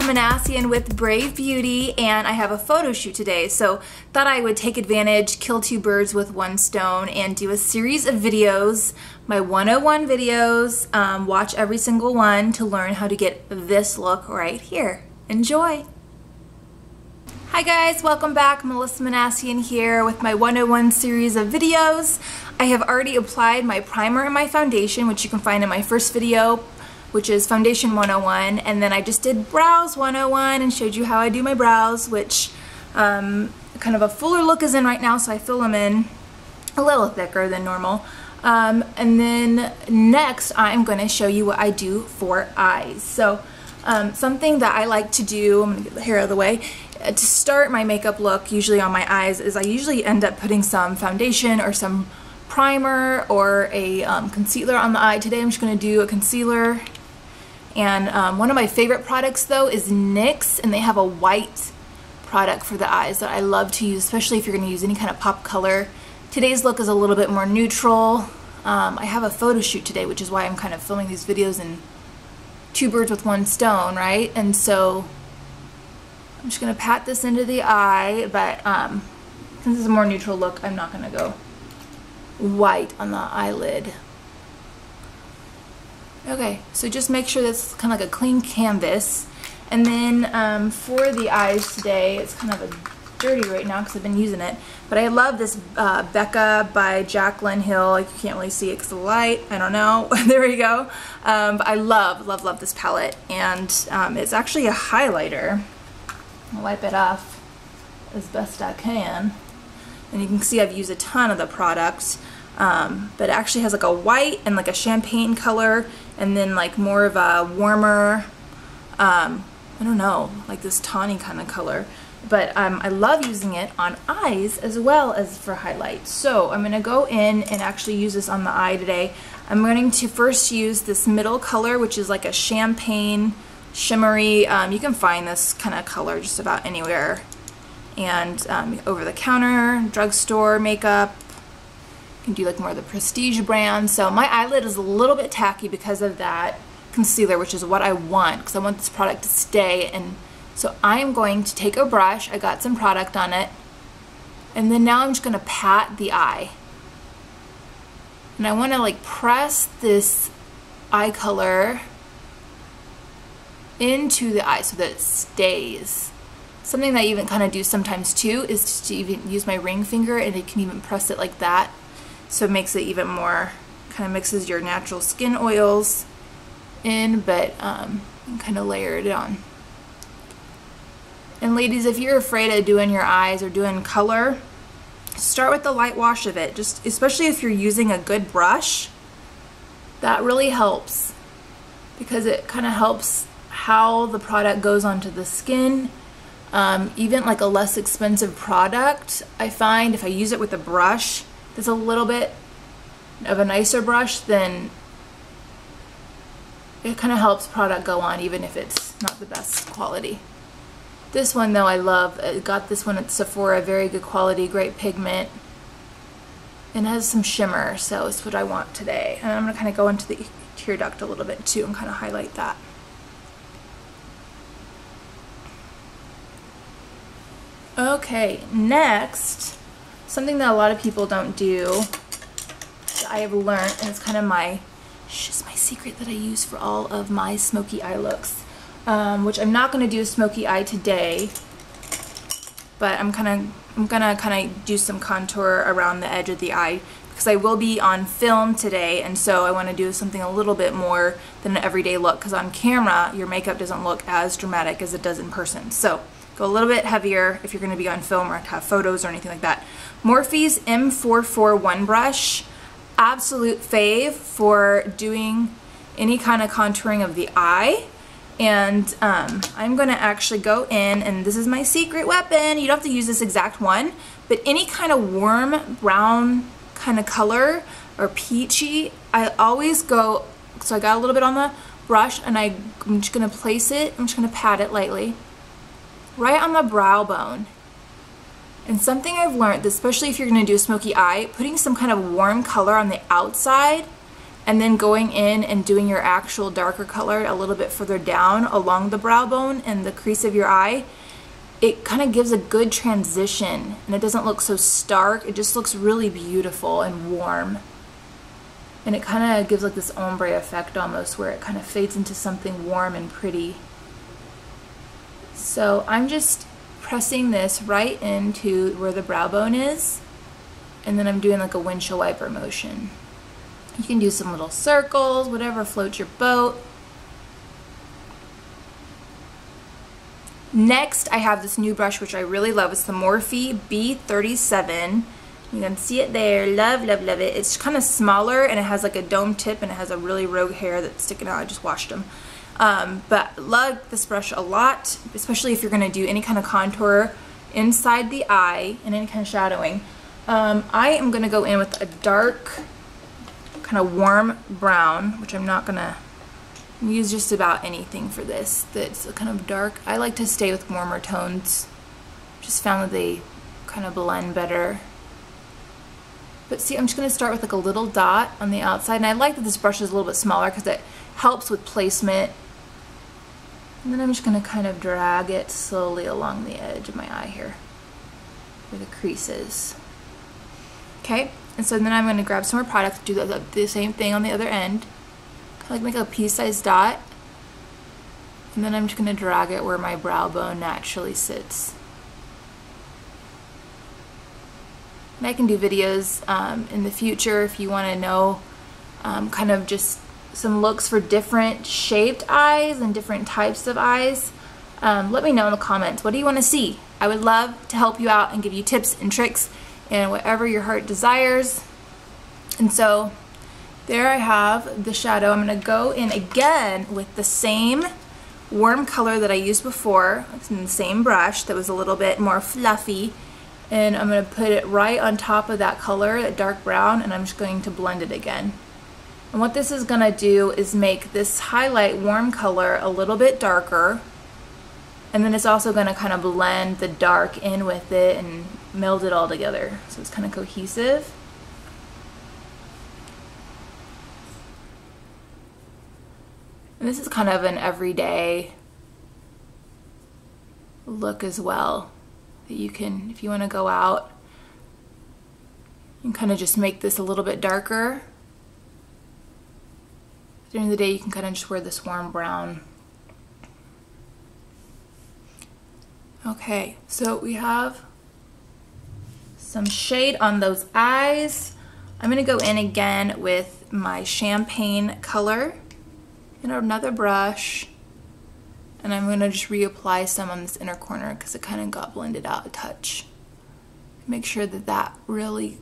Minassian with Brave Beauty, and I have a photo shoot today, so thought I would take advantage, kill two birds with one stone, and do a series of videos, my 101 videos. Watch every single one to learn how to get this look right here. Enjoy! Hi guys, welcome back. Melissa Minassian here with my 101 series of videos. I have already applied my primer and my foundation, which you can find in my first video, which is Foundation 101, and then I just did Brows 101 and showed you how I do my brows, which kind of a fuller look is in right now, so I fill them in a little thicker than normal. And then next I'm going to show you what I do for eyes. So something that I like to do, I'm going to get the hair out of the way, to start my makeup look usually on my eyes is I usually end up putting some foundation or some primer or a concealer on the eye. Today I'm just going to do a concealer. And one of my favorite products though is NYX, and they have a white product for the eyes that I love to use, especially if you're going to use any kind of pop color. Today's look is a little bit more neutral. I have a photo shoot today, which is why I'm kind of filming these videos in two birds with one stone, right? And so I'm just going to pat this into the eye, but since it's a more neutral look, I'm not going to go white on the eyelid. Okay, so just make sure that's kind of like a clean canvas. And then for the eyes today, it's kind of a dirty right now because I've been using it, but I love this Becca by Jaclyn Hill. You can't really see it because of the light, I don't know. There we go. But I love this palette, and it's actually a highlighter. I'll wipe it off as best I can. And you can see I've used a ton of the products. But it actually has like a white and like a champagne color, and then like more of a warmer, I don't know, like this tawny kind of color. But I love using it on eyes as well as for highlight. So I'm going to go in and actually use this on the eye today. I'm going to first use this middle color, which is like a champagne shimmery. You can find this kind of color just about anywhere. And over the counter, drugstore makeup. You can do like more of the prestige brand. So my eyelid is a little bit tacky because of that concealer, which is what I want because I want this product to stay. And so I'm going to take a brush, I got some product on it, and then now I'm just going to pat the eye. And I want to like press this eye color into the eye so that it stays. Something that I even kind of do sometimes too is just to even use my ring finger, and I can even press it like that. So it makes it even more, kind of mixes your natural skin oils in, but kind of layer it on. And ladies, if you're afraid of doing your eyes or doing color, start with the light wash of it. Just especially if you're using a good brush, that really helps because it kind of helps how the product goes onto the skin. Even like a less expensive product, I find if I use it with a brush that's a little bit of a nicer brush, then it kind of helps product go on even if it's not the best quality. This one though I love. I got this one at Sephora, very good quality, great pigment, and has some shimmer, so it's what I want today. And I'm going to kind of go into the tear duct a little bit too and kind of highlight that. Okay, next, something that a lot of people don't do that I have learned, and it's kind of my, just my secret that I use for all of my smoky eye looks, which I'm not going to do a smoky eye today, but I'm gonna kind of do some contour around the edge of the eye because I will be on film today, and so I want to do something a little bit more than an everyday look because on camera your makeup doesn't look as dramatic as it does in person. So Go a little bit heavier if you're going to be on film or have photos or anything like that. Morphe's M441 brush, absolute fave for doing any kind of contouring of the eye. And I'm going to actually go in, and this is my secret weapon. You don't have to use this exact one, but any kind of warm brown kind of color or peachy, I always go, so I got a little bit on the brush, and I'm just going to place it, I'm just going to pat it lightly right on the brow bone. And something I've learned, especially if you're going to do a smoky eye, putting some kind of warm color on the outside and then going in and doing your actual darker color a little bit further down along the brow bone and the crease of your eye, it kind of gives a good transition, and it doesn't look so stark. It just looks really beautiful and warm. And it kind of gives like this ombre effect almost, where it kind of fades into something warm and pretty. So I'm just pressing this right into where the brow bone is, and then I'm doing like a windshield wiper motion. You can do some little circles, whatever floats your boat. Next, I have this new brush which I really love. It's the Morphe B37. You can see it there. Love, love, love it. It's kind of smaller, and it has like a dome tip, and it has a really rogue hair that's sticking out. I just washed them. But love this brush a lot, especially if you're going to do any kind of contour inside the eye and any kind of shadowing. I am going to go in with a dark, kind of warm brown, which I'm not going to use just about anything for this that's kind of dark. I like to stay with warmer tones. Just found that they kind of blend better. But see, I'm just going to start with like a little dot on the outside, and I like that this brush is a little bit smaller because it helps with placement. And then I'm just going to kind of drag it slowly along the edge of my eye here, where the crease is. Okay, and so then I'm going to grab some more product, do the same thing on the other end. Kind of like make a pea-sized dot, and then I'm just going to drag it where my brow bone naturally sits. And I can do videos in the future if you want to know kind of just some looks for different shaped eyes and different types of eyes. Let me know in the comments. What do you want to see? I would love to help you out and give you tips and tricks and whatever your heart desires. And so there I have the shadow. I'm going to go in again with the same warm color that I used before. It's in the same brush that was a little bit more fluffy. And I'm going to put it right on top of that color, that dark brown, and I'm just going to blend it again. And what this is going to do is make this highlight warm color a little bit darker, and then it's also going to kind of blend the dark in with it and meld it all together, so it's kind of cohesive. And this is kind of an everyday look as well, that you can, if you want to go out, you can kind of just make this a little bit darker. During the day, you can kind of just wear this warm brown. Okay, so we have some shade on those eyes. I'm going to go in again with my champagne color and another brush, and I'm going to just reapply some on this inner corner because it kind of got blended out a touch. Make sure that that really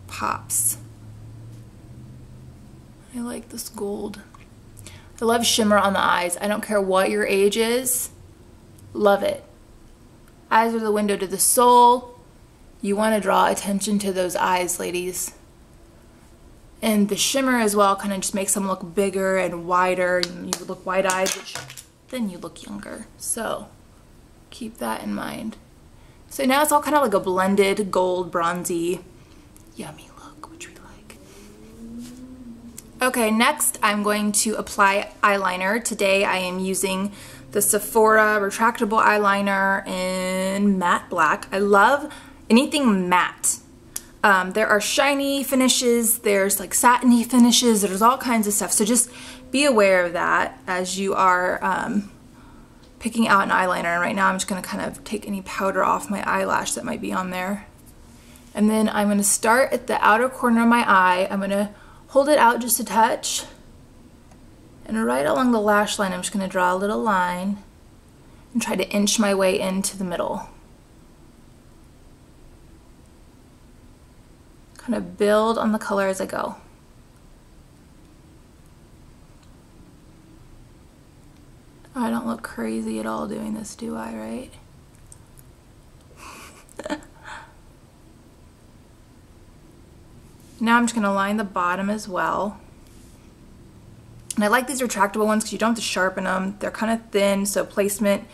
pops. I like this gold. I love shimmer on the eyes. I don't care what your age is. Love it. Eyes are the window to the soul. You want to draw attention to those eyes, ladies. And the shimmer as well kind of just makes them look bigger and wider. You look wide-eyed, which then you look younger. So keep that in mind. So now it's all kind of like a blended gold, bronzy, yummy look, which we like. Okay, next I'm going to apply eyeliner. Today I am using the Sephora retractable eyeliner in matte black. I love anything matte. There are shiny finishes, there's like satiny finishes, there's all kinds of stuff. So just be aware of that as you are picking out an eyeliner. And right now I'm just going to kind of take any powder off my eyelash that might be on there. And then I'm going to start at the outer corner of my eye. I'm going to hold it out just a touch. And right along the lash line I'm just going to draw a little line. and try to inch my way into the middle. Kind of build on the color as I go. I don't look crazy at all doing this, do I, right? Now I'm just going to line the bottom as well. And I like these retractable ones because you don't have to sharpen them. They're kind of thin, so placement,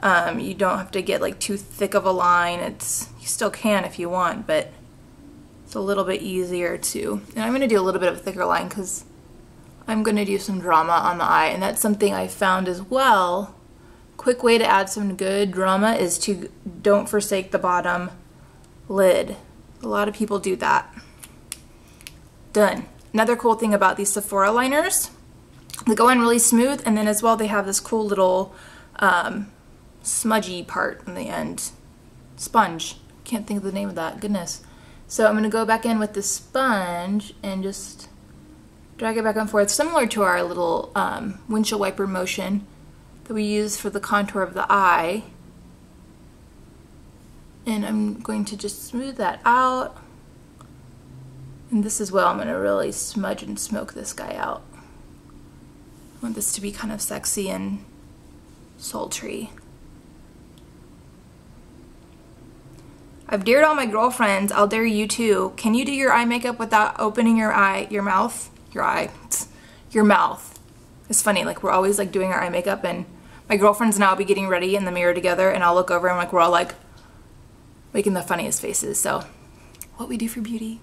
you don't have to get like too thick of a line. You still can if you want, but it's a little bit easier to. And I'm going to do a little bit of a thicker line because I'm going to do some drama on the eye, and that's something I found as well. Quick way to add some good drama is to don't forsake the bottom lid. A lot of people do that. Done. Another cool thing about these Sephora liners, they go in really smooth, and then as well they have this cool little smudgy part in the end. Sponge. Can't think of the name of that. Goodness. So I'm going to go back in with the sponge and just drag it back and forth, similar to our little windshield wiper motion that we use for the contour of the eye. And I'm going to just smooth that out. And this as well, I'm going to really smudge and smoke this guy out. I want this to be kind of sexy and sultry. I've dared all my girlfriends, I'll dare you too. Can you do your eye makeup without opening your mouth? Your mouth. It's funny, like we're always like doing our eye makeup, and my girlfriends now will be getting ready in the mirror together, and I'll look over and like we're all like making the funniest faces. So what we do for beauty.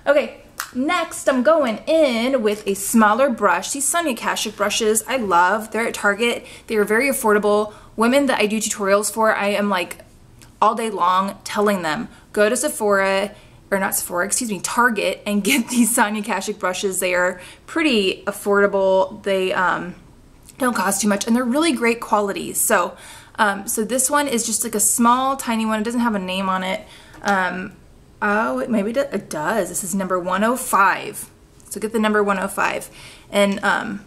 Okay, next I'm going in with a smaller brush. These Sonia Kashuk brushes I love. They're at Target. They are very affordable. Women that I do tutorials for, I am like all day long telling them, go to Sephora, or not Sephora, excuse me, Target, and get these Sonia Kashuk brushes. They are pretty affordable. They don't cost too much, and they're really great quality. So, so this one is just like a small, tiny one. It doesn't have a name on it. Oh, maybe it does. This is number 105. So get the number 105. And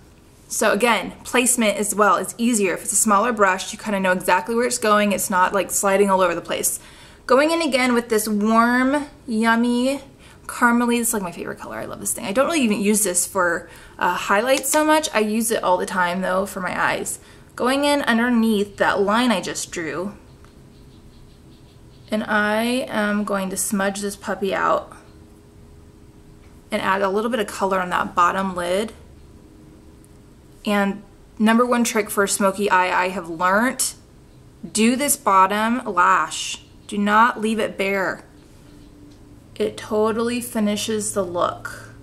so again, placement as well is easier. If it's a smaller brush, you kind of know exactly where it's going. It's not like sliding all over the place. Going in again with this warm, yummy, caramely. This is like my favorite color. I love this thing. I don't really even use this for highlights so much. I use it all the time though for my eyes. Going in underneath that line I just drew. And I am going to smudge this puppy out and add a little bit of color on that bottom lid. And number one trick for a smoky eye I have learned, do this bottom lash. Do not leave it bare. It totally finishes the look.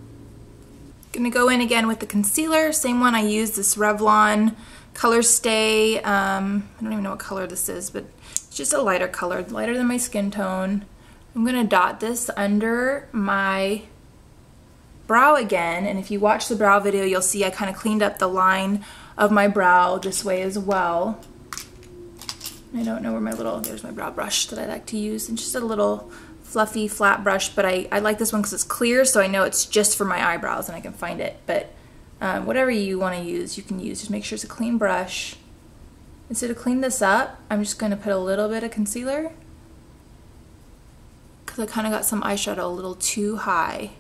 Gonna go in again with the concealer, same one I used, this Revlon Color Stay. I don't even know what color this is, but it's just a lighter color, lighter than my skin tone. I'm gonna dot this under my brow again, and if you watch the brow video, you'll see I kind of cleaned up the line of my brow this way as well. I don't know where there's my brow brush that I like to use, and just a little fluffy flat brush, but I like this one because it's clear, so I know it's just for my eyebrows and I can find it. But whatever you want to use, you can use. Just make sure it's a clean brush. And so to clean this up, I'm just going to put a little bit of concealer because I kind of got some eyeshadow a little too high.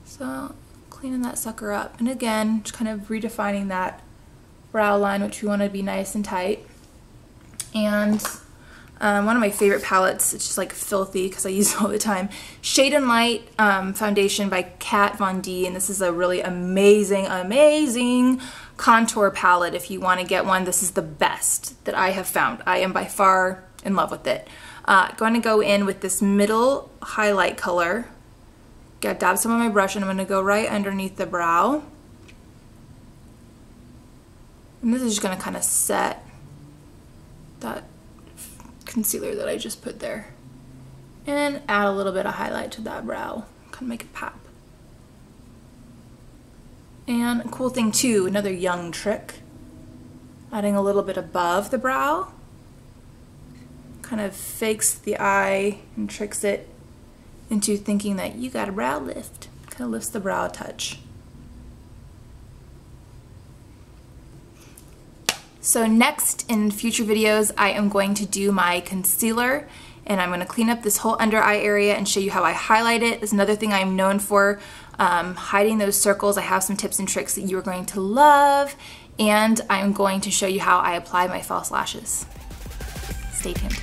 So cleaning that sucker up. And again, just kind of redefining that brow line, which we want to be nice and tight. And one of my favorite palettes, it's just like filthy because I use it all the time, Shade and Light foundation by Kat Von D, and this is a really amazing contour palette. If you want to get one, this is the best that I have found. I am by far in love with it. Going to go in with this middle highlight color. Got dab some on my brush, and I'm going to go right underneath the brow. And this is just going to kind of set that concealer that I just put there. And add a little bit of highlight to that brow. Kind of make it pop. And a cool thing too, another young trick, adding a little bit above the brow. Kind of fakes the eye and tricks it into thinking that you got a brow lift. Kind of lifts the brow a touch. So next in future videos, I am going to do my concealer, and I'm going to clean up this whole under eye area and show you how I highlight it. It's another thing I'm known for, hiding those circles. I have some tips and tricks that you are going to love, and I'm going to show you how I apply my false lashes. Stay tuned.